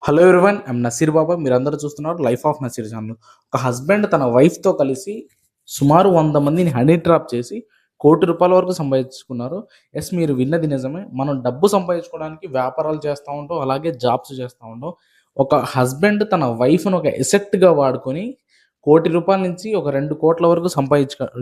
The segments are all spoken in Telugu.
హలో ఎవ్రీవన్, ఐమ్ నసీర్ బాబా. మీరందరూ చూస్తున్నారు లైఫ్ ఆఫ్ నసీర్ ఛానల్. ఒక హస్బెండ్ తన వైఫ్తో కలిసి సుమారు 100 మందిని హనీ ట్రాప్ చేసి ₹1,00,00,000 వరకు సంపాదించుకున్నారు. ఎస్, మీరు విన్నది నిజమే. మనం డబ్బు సంపాదించుకోవడానికి వ్యాపారాలు చేస్తూ ఉంటాం, అలాగే జాబ్స్ చేస్తూ ఉంటాం. ఒక హస్బెండ్ తన వైఫ్ను ఒక ఎసెట్గా వాడుకొని ₹1,00,00,000 నుంచి ఒక 2,00,00,000 వరకు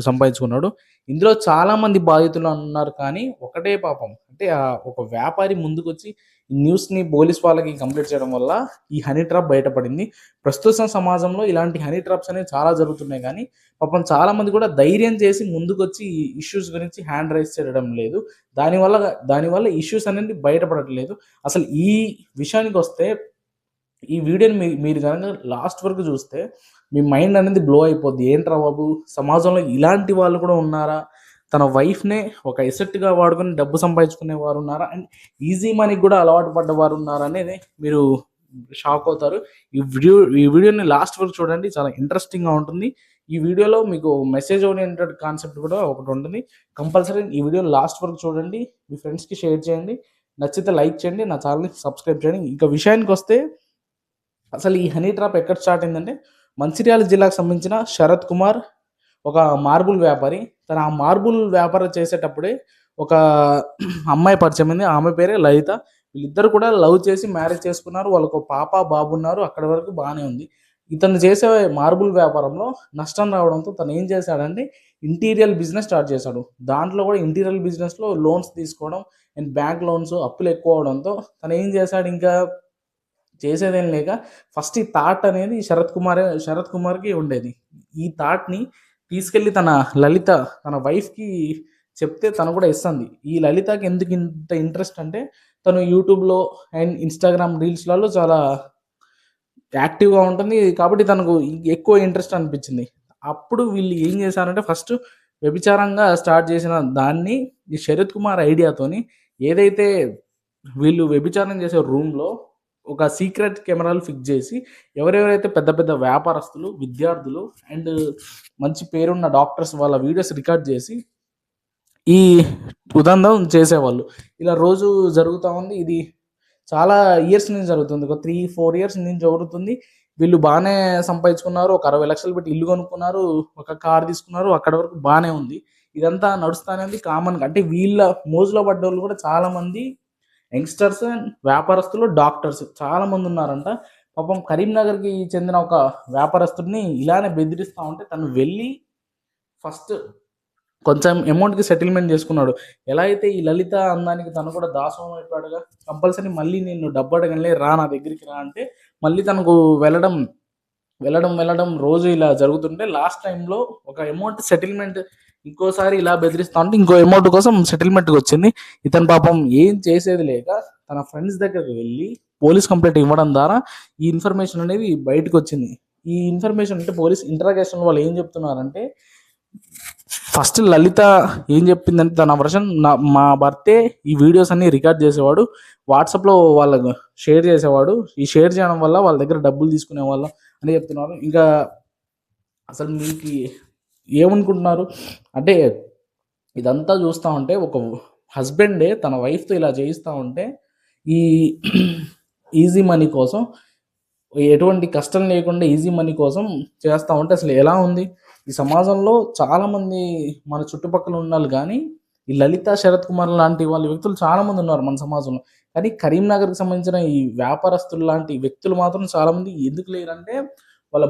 సంపాదించుకున్నాడు. ఇందులో చాలామంది బాధితులు ఉన్నారు, కానీ ఒకటే పాపం అంటే ఒక వ్యాపారి ముందుకొచ్చి ఈ న్యూస్‌ని పోలీస్ వాళ్ళకి కంప్లెయింట్ చేయడం వల్ల ఈ హనీ ట్రాప్ బయటపడింది. ప్రస్తుత సమాజంలో ఇలాంటి హనీ ట్రాప్స్ అనేవి చాలా జరుగుతున్నాయి, కానీ పాపం చాలామంది కూడా ధైర్యం చేసి ముందుకొచ్చి ఈ ఇష్యూస్ గురించి హ్యాండ్ రైజ్ చేయడం లేదు. దానివల్ల దానివల్ల ఇష్యూస్ అనేది బయటపడట్లేదు. అసలు ఈ విషయానికొస్తే ఈ వీడియోని మీరు గనక లాస్ట్ వరకు చూస్తే మీ మైండ్ అనేది బ్లో అయిపోద్ది. ఏంట్రా బాబు, సమాజంలో ఇలాంటి వాళ్ళు కూడా ఉన్నారా? తన వైఫ్‌నే ఒక ఎసెట్‌గా వాడుకొని డబ్బు సంపాదించుకునేవారు ఉన్నారా? అండ్ ఈజీ మనీకి కూడా అలవాటు పడ్డవారు ఉన్నారా అనేది మీరు షాక్ అవుతారు. ఈ వీడియోని లాస్ట్ వరకు చూడండి. చాలా ఇంట్రెస్టింగ్‌గా ఉంటుంది. ఈ వీడియోలో మీకు మెసేజ్ ఓరియెంటెడ్ కాన్సెప్ట్ కూడా ఒకటి ఉంటుంది. కంపల్సరీ ఈ వీడియోని లాస్ట్ వరకు చూడండి. మీ ఫ్రెండ్స్‌కి షేర్ చేయండి. నచ్చితే లైక్ చేయండి. నా ఛానల్‌ని సబ్స్క్రైబ్ చేయండి. ఇక విషయానికొస్తే అసలు ఈ హనీ ట్రాప్ ఎక్కడ స్టార్ట్ అయిందంటే, మంచిర్యాల జిల్లాకు సంబంధించిన శరత్ కుమార్ ఒక మార్బుల్ వ్యాపారి. తను ఆ మార్బుల్ వ్యాపారం చేసేటప్పుడే ఒక అమ్మాయి పరిచయమైంది. ఆమె పేరే లలిత. వీళ్ళిద్దరు కూడా లవ్ చేసి మ్యారేజ్ చేసుకున్నారు. వాళ్ళకు పాప, బాబు ఉన్నారు. అక్కడి వరకు బానే ఉంది. ఇతను చేసే మార్బుల్ వ్యాపారంలో నష్టం రావడంతో తను ఏం చేశాడంటే ఇంటీరియర్ బిజినెస్ స్టార్ట్ చేశాడు. దాంట్లో కూడా ఇంటీరియర్ బిజినెస్‌లో లోన్స్ తీసుకోవడం అండ్ బ్యాంక్ లోన్స్ అప్పులు ఎక్కువ అవ్వడంతో తను ఏం చేశాడు, ఇంకా చేసేదేం లేక ఫస్ట్ ఈ థాట్ అనేది శరత్ కుమార్‌కి ఉండేది. ఈ థాట్‌ని తీసుకెళ్ళి లలిత తన వైఫ్‌కి చెప్తే తను కూడా యెస్ అంది. ఈ లలితకి ఎందుకు ఇంత ఇంట్రెస్ట్ అంటే, తను యూట్యూబ్‌లో అండ్ ఇన్‌స్టాగ్రామ్ రీల్స్‌లలో చాలా యాక్టివ్‌గా ఉంటుంది. కాబట్టి తనకు ఎక్కువ ఇంట్రెస్ట్ అనిపించింది. అప్పుడు వీళ్ళు ఏం చేశారంటే, ఫస్ట్ వ్యభిచారంగా స్టార్ట్ చేసిన దాన్ని ఈ శరత్ కుమార్ ఐడియాతోని, ఏదైతే వీళ్ళు వ్యభిచారం చేసే రూమ్‌లో ఒక సీక్రెట్ కెమెరాలు ఫిక్స్ చేసి, ఎవరెవరైతే పెద్ద పెద్ద వ్యాపారస్తులు, విద్యార్థులు అండ్ మంచి పేరున్న డాక్టర్స్ వాళ్ళ వీడియోస్ రికార్డ్ చేసి ఈ ఉదంతం చేసేవాళ్ళు. ఇలా రోజు జరుగుతా ఉంది. ఇది చాలా ఇయర్స్ నుంచి జరుగుతుంది. ఒక 3, 4 ఇయర్స్ నుంచి జరుగుతుంది. వీళ్ళు బానే సంపాదించుకున్నారు. ఒక 60,00,000 పెట్టి ఇల్లు కొనుక్కున్నారు. ఒక కార్ తీసుకున్నారు. అక్కడి వరకు బానే ఉంది. ఇదంతా నడుస్తానే ఉంది కామన్‌గా. అంటే వీళ్ళ మోజులో పడ్డోళ్ళు కూడా చాలామంది యంగ్‌స్టర్స్ అండ్ వ్యాపారస్తులు, డాక్టర్స్ చాలామందున్నారంట. పాపం కరీంనగర్‌కి చెందిన ఒక వ్యాపారస్తుడిని ఇలానే బెదిరిస్తా ఉంటే తను వెళ్ళి ఫస్ట్ కొంచెం అమౌంట్‌కి సెటిల్‌మెంట్ చేసుకున్నాడు. ఎలా అయితే ఈ లలిత అందానికి తను కూడా దాసోహం అయిపోయాడుగా. కంపల్సరీ మళ్ళీ నిన్ను డబ్బు అడగనులే, రా నా దగ్గరికి రా అంటే మళ్ళీ తనకు వెళ్ళడం రోజు ఇలా జరుగుతుంటే లాస్ట్ టైమ్‌లో ఒక అమౌంట్ సెటిల్‌మెంట్ ఇంకోసారి ఇలా బెదిరిస్తా ఉంటే ఇంకో అమౌంట్ కోసం సెటిల్‌మెంట్‌కొచ్చింది. ఇతను పాపం ఏం చేసేది లేక తన ఫ్రెండ్స్ దగ్గరికి వెళ్ళి పోలీస్ కంప్లెయింట్ ఇవ్వడం ద్వారా ఈ ఇన్ఫర్మేషన్ అనేది బయటకొచ్చింది. ఈ ఇన్ఫర్మేషన్ అంటే పోలీస్ ఇంటరాగేషన్‌లో వాళ్ళు ఏం చెప్తున్నారంటే, ఫస్ట్ లలిత ఏం చెప్పిందంటే తన వర్షన్, మా భర్తే ఈ వీడియోస్ అన్ని రికార్డ్ చేసేవాడు, వాట్సాప్‌లో వాళ్ళకు షేర్ చేసేవాడు. ఈ షేర్ చేయడం వల్ల వాళ్ళ దగ్గర డబ్బులు తీసుకునేవాళ్ళం అని చెప్తున్నారు. ఇంకా అసలు మీకు ఏమనుకుంటున్నారు అంటే, ఇదంతా చూస్తా ఉంటే ఒక హస్బెండే తన వైఫ్‌తో ఇలా చేయిస్తా ఉంటే ఈ ఈజీ మనీ కోసం, ఎటువంటి కష్టం లేకుండా ఈజీ మనీ కోసం చేస్తా ఉంటే అసలు ఎలా ఉంది? ఈ సమాజంలో చాలామంది మన చుట్టుపక్కల ఉన్నోళ్ళు గానీ, ఈ లలిత, శరత్ కుమార్ లాంటి వాళ్ళ వ్యక్తులు చాలామంది ఉన్నారు మన సమాజంలో. కానీ కరీంనగర్‌కి సంబంధించిన ఈ వ్యాపారస్తులు లాంటి వ్యక్తులు మాత్రం చాలామంది ఎందుకు లేరంటే,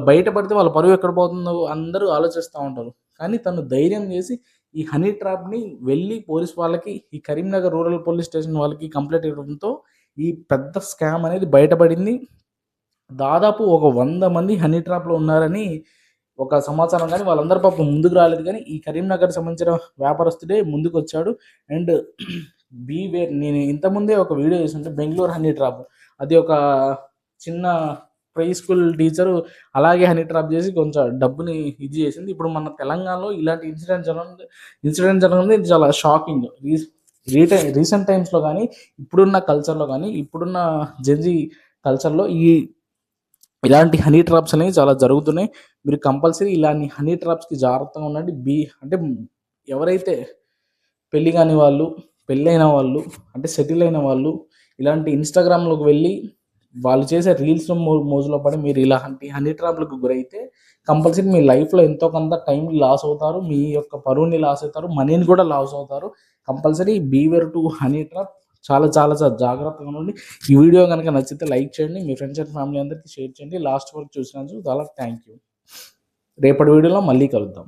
బయట పడితే వాళ్ళ పరువు ఎక్కడ పోతుందో అందరూ ఆలోచిస్తా ఉంటారు. కానీ తను ధైర్యం చేసి ఈ హనీ ట్రాప్‌ని వెళ్ళి పోలీస్ వాళ్ళకి, ఈ కరీంనగర్ రూరల్ పోలీస్ స్టేషన్ వాళ్ళకి కంప్లెయింట్ ఇవ్వడంతో ఈ పెద్ద స్కామ్ అనేది బయటపడింది. దాదాపు ఒక 100 మంది హనీ ట్రాప్‌లో ఉన్నారని ఒక సమాచారం, గానీ వాళ్ళందరూ పాపం ముందుకు రాలేదు. కానీ ఈ కరీంనగర్‌కి సంబంధించిన వ్యాపారస్తుడే ముందుకొచ్చాడు. అండ్ నేను ఇంతకుముందే ఒక వీడియో చేస్తుంటే బెంగుళూరు హనీ ట్రాప్. అది ఒక చిన్న ప్రీ స్కూల్ టీచరు అలాగే హనీ ట్రాప్ చేసి కొంచెం డబ్బుని ఇది చేసింది. ఇప్పుడు మన తెలంగాణలో ఇలాంటి ఇన్సిడెంట్ జరగడం ఇది చాలా షాకింగ్. రీసెంట్ టైమ్స్‌లో గానీ, ఇప్పుడున్న కల్చర్‌లో గానీ, ఇప్పుడున్న జెన్‌జీ కల్చర్‌లో ఇలాంటి హనీ ట్రాప్స్ అనేవి చాలా జరుగుతున్నాయి. మీరు కంపల్సరీ ఇలాంటి హనీ ట్రాప్స్‌కి జాగ్రత్తగా ఉండండి. అంటే ఎవరైతే పెళ్లి కాని వాళ్ళు, పెళ్ళైన వాళ్ళు, అంటే సెటిల్ అయిన వాళ్ళు ఇలాంటి ఇన్‌స్టాగ్రామ్‌లోకి వెళ్ళి వాళ్ళు చేసే రీల్స్‌లో మోజులో పడి మీరు ఇలాంటి హనీ ట్రాప్‌లకు గురైతే కంపల్సరీ మీ లైఫ్‌లో ఎంతో కొంత టైం లాస్ అవుతారు. మీ యొక్క పరువుని లాస్ అవుతారు. మనీని కూడా లాస్ అవుతారు. Compulsory beware to honey trap. చాలా చాలా చాలా జాగ్రత్తగా ఉండండి. ఈ వీడియో గనుక నచ్చితే లైక్ చేయండి. మీ ఫ్రెండ్స్ అండ్ ఫ్యామిలీ అందరికీ షేర్ చేయండి. లాస్ట్ వరకు చూసినందుకు చాలా థ్యాంక్ యూ. రేపటి వీడియోలో మళ్ళీ కలుద్దాం.